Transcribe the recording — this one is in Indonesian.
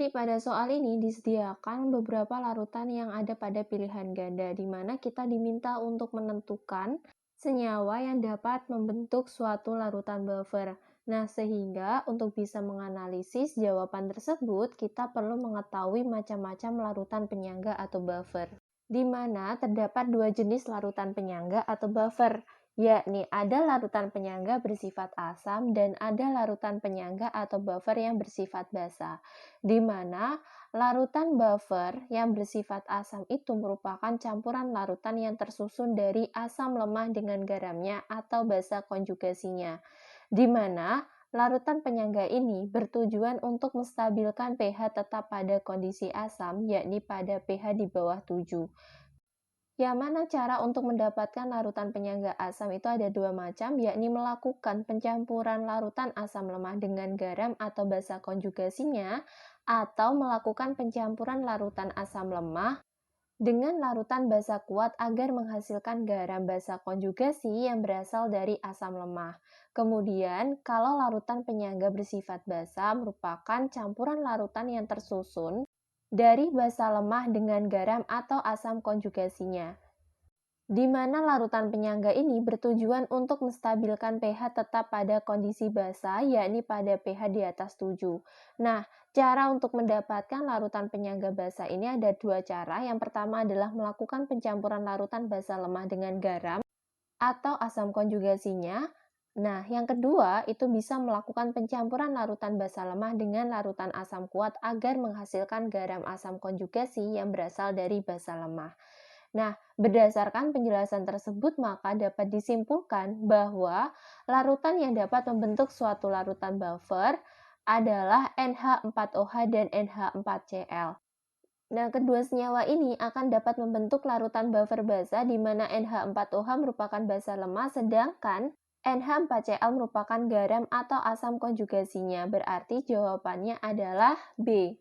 Jadi pada soal ini disediakan beberapa larutan yang ada pada pilihan ganda, di mana kita diminta untuk menentukan senyawa yang dapat membentuk suatu larutan buffer. Nah, sehingga untuk bisa menganalisis jawaban tersebut, kita perlu mengetahui macam-macam larutan penyangga atau buffer. Di mana terdapat dua jenis larutan penyangga atau buffer, yakni ada larutan penyangga bersifat asam dan ada larutan penyangga atau buffer yang bersifat basa, di mana larutan buffer yang bersifat asam itu merupakan campuran larutan yang tersusun dari asam lemah dengan garamnya atau basa konjugasinya, di mana larutan penyangga ini bertujuan untuk menstabilkan pH tetap pada kondisi asam, yakni pada pH di bawah 7. Yang mana cara untuk mendapatkan larutan penyangga asam itu ada dua macam, yakni melakukan pencampuran larutan asam lemah dengan garam atau basa konjugasinya, atau melakukan pencampuran larutan asam lemah dengan larutan basa kuat agar menghasilkan garam basa konjugasi yang berasal dari asam lemah. Kemudian, kalau larutan penyangga bersifat basa merupakan campuran larutan yang tersusun dari basa lemah dengan garam atau asam konjugasinya, di mana larutan penyangga ini bertujuan untuk menstabilkan pH tetap pada kondisi basa, yakni pada pH di atas 7. Nah, cara untuk mendapatkan larutan penyangga basa ini ada dua cara. Yang pertama adalah melakukan pencampuran larutan basa lemah dengan garam atau asam konjugasinya. Nah, yang kedua itu bisa melakukan pencampuran larutan basa lemah dengan larutan asam kuat agar menghasilkan garam asam konjugasi yang berasal dari basa lemah. Nah, berdasarkan penjelasan tersebut, maka dapat disimpulkan bahwa larutan yang dapat membentuk suatu larutan buffer adalah NH4OH dan NH4Cl. Nah, kedua senyawa ini akan dapat membentuk larutan buffer basa di mana NH4OH merupakan basa lemah, sedangkan NH4Cl merupakan garam atau asam konjugasinya. Berarti jawabannya adalah B.